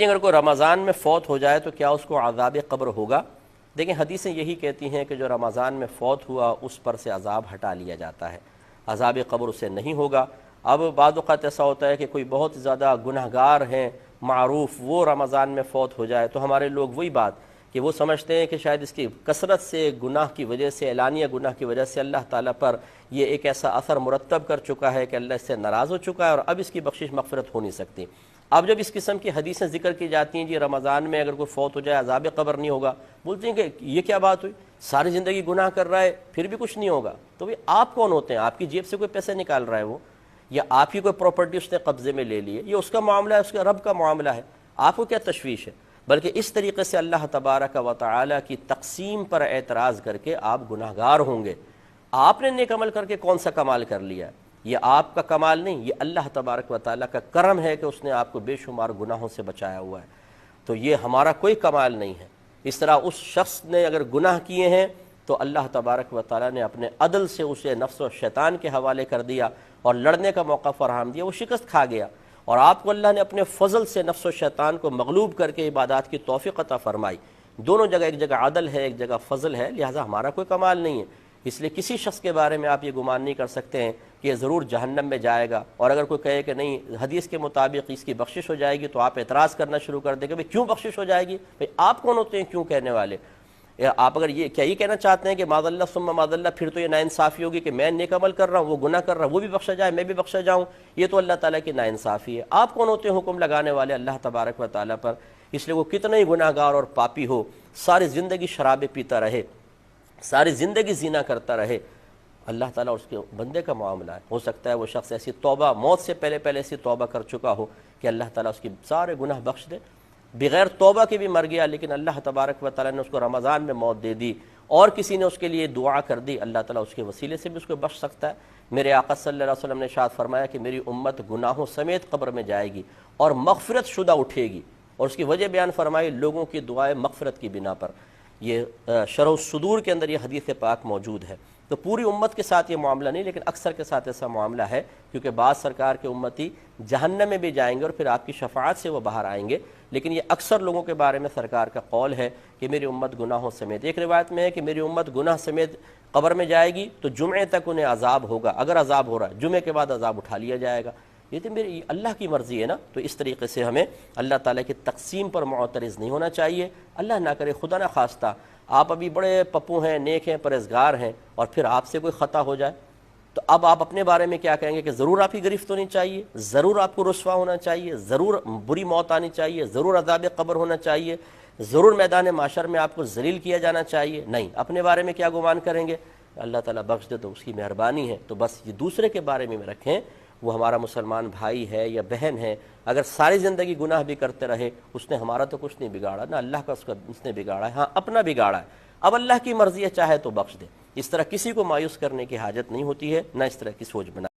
اگر کوئی رمضان میں فوت ہو جائے تو کیا اس کو عذاب قبر ہوگا؟ دیکھیں حدیثیں یہی کہتی ہیں کہ جو رمضان میں فوت ہوا اس پر سے عذاب ہٹا لیا جاتا ہے، عذاب قبر اسے نہیں ہوگا۔ اب بعض اوقات ایسا ہوتا ہے کہ کوئی بہت زیادہ گنہگار ہیں معروف، وہ رمضان میں فوت ہو جائے تو ہمارے لوگ وہی بات کہ وہ سمجھتے ہیں کہ شاید اس کی کثرت سے گناہ کی وجہ سے، اعلانیہ گناہ کی وجہ سے اللہ تعالیٰ پر یہ ایک ایسا اثر مرتب کر چکا ہے کہ اللہ اس سے ناراض ہو چکا ہے اور اب اس کی بخشش مغفرت ہو نہیں سکتی۔ اب جب اس قسم کی حدیثیں ذکر کی جاتی ہیں جی رمضان میں اگر کوئی فوت ہو جائے عذاب قبر نہیں ہوگا، بولتے ہیں کہ یہ کیا بات ہوئی، ساری زندگی گناہ کر رہا ہے پھر بھی کچھ نہیں ہوگا۔ تو آپ کون ہوتے ہیں؟ آپ کی جیب سے کوئی پیسے نکال رہا ہے وہ، یا آپ کی کوئی پراپرٹی اس نے قبضے میں لے لی ہے، یہ اس کا معاملہ ہے، اس کے رب کا معاملہ ہے، آپ کو کیا تشویش ہے؟ بلکہ اس طریقے سے اللہ تبارک و تعالی کی تقسیم پر اعتراض کر کے آپ گناہگار ہوں گے۔ آپ نے نیک عمل کر کے کون سا کمال کر لیا؟ یہ آپ کا کمال نہیں، یہ اللہ تبارک و تعالیٰ کا کرم ہے کہ اس نے آپ کو بے شمار گناہوں سے بچایا ہوا ہے، تو یہ ہمارا کوئی کمال نہیں ہے۔ اس طرح اس شخص نے اگر گناہ کیے ہیں تو اللہ تبارک و تعالیٰ نے اپنے عدل سے اسے نفس و شیطان کے حوالے کر دیا اور لڑنے کا موقع فراہم دیا، وہ شکست کھا گیا، اور آپ کو اللہ نے اپنے فضل سے نفس و شیطان کو مغلوب کر کے عبادات کی توفیق عطا فرمائی۔ دونوں جگہ، ایک جگہ عدل ہے ایک جگہ فضل ہے، لہٰذا ہمارا کوئی کمال نہیں ہے۔ اس لیے کسی شخص کے بارے میں آپ یہ گمان نہیں کر سکتے ہیں کہ یہ ضرور جہنم میں جائے گا، اور اگر کوئی کہے کہ نہیں حدیث کے مطابق اس کی بخشش ہو جائے گی تو آپ اعتراض کرنا شروع کر دیں کہ بھئی کیوں بخشش ہو جائے گی؟ بھئی آپ کون ہوتے ہیں کیوں کہنے والے؟ آپ اگر یہ کہنا چاہتے ہیں کہ معاذ اللہ ثم معاذ اللہ، پھر تو یہ ناانصافی ہوگی کہ میں نیک عمل کر رہا ہوں، وہ گناہ کر رہا ہے، وہ بھی بخشا جائے میں بھی بخشا جاؤں، یہ تو اللہ تعالیٰ کی ناانصافی ہے۔ آپ کون ہوتے ہیں حکم لگانے والے اللہ تبارک و تعالیٰ پر؟ اس لیے وہ کتنا ہی گناہ گار اور پاپی ہو، ساری زندگی شرابیں پیتا رہے، ساری زندگی زنا کرتا رہے، اللہ تعالیٰ اس کے بندے کا معاملہ ہے۔ ہو سکتا ہے وہ شخص ایسی توبہ، موت سے پہلے ایسی توبہ کر چکا ہو کہ اللہ تعالیٰ اس کی سارے گناہ بخش دے، بغیر توبہ کے بھی مر گیا لیکن اللہ تبارک و تعالیٰ نے اس کو رمضان میں موت دے دی، اور کسی نے اس کے لیے دعا کر دی، اللہ تعالیٰ اس کے وسیلے سے بھی اس کو بخش سکتا ہے۔ میرے آقا صلی اللہ علیہ وسلم نے ارشاد فرمایا کہ میری امت گناہوں سمیت قبر میں جائے گی اور مغفرت شدہ اٹھے گی، اور اس کی وجہ بیان فرمائی لوگوں کی دعائیں مغفرت کی بنا پر۔ یہ شرح الصدور کے اندر یہ حدیث پاک موجود ہے۔ تو پوری امت کے ساتھ یہ معاملہ نہیں، لیکن اکثر کے ساتھ ایسا معاملہ ہے، کیونکہ بعض سرکار کے امتی جہنم میں بھی جائیں گے اور پھر آپ کی شفاعت سے وہ باہر آئیں گے، لیکن یہ اکثر لوگوں کے بارے میں سرکار کا قول ہے کہ میری امت گناہوں سمیت۔ ایک روایت میں ہے کہ میری امت گناہ سمیت قبر میں جائے گی تو جمعے تک انہیں عذاب ہوگا، اگر عذاب ہو رہا ہے جمعے کے بعد عذاب اٹھا لیا جائے گا۔ یہ تو میری اللہ کی مرضی ہے نا، تو اس طریقے سے ہمیں اللہ تعالیٰ کی تقسیم پر معترض نہیں ہونا چاہیے۔ اللہ نہ کرے، خدا نہ خواستہ آپ ابھی بڑے پپو ہیں، نیک ہیں، پرہیزگار ہیں، اور پھر آپ سے کوئی خطا ہو جائے تو اب آپ اپنے بارے میں کیا کہیں گے کہ ضرور آپ کی گرفت ہونی چاہیے، ضرور آپ کو رسوا ہونا چاہیے، ضرور بری موت آنی چاہیے، ضرور عذاب قبر ہونا چاہیے، ضرور میدان معاشر میں آپ کو ذلیل کیا جانا چاہیے؟ نہیں، اپنے بارے میں کیا گمان کریں گے؟ اللہ تعالیٰ بخش دے تو اس کی مہربانی ہے، تو بس یہ دوسرے کے بارے میں رکھیں، وہ ہمارا مسلمان بھائی ہے یا بہن ہے، اگر ساری زندگی گناہ بھی کرتے رہے اس نے ہمارا تو کچھ نہیں بگاڑا، نہ اللہ کا اس نے بگاڑا ہے، ہاں اپنا بگاڑا ہے۔ اب اللہ کی مرضی ہے، چاہے تو بخش دے۔ اس طرح کسی کو مایوس کرنے کی حاجت نہیں ہوتی ہے، نہ اس طرح کی سوچ بنا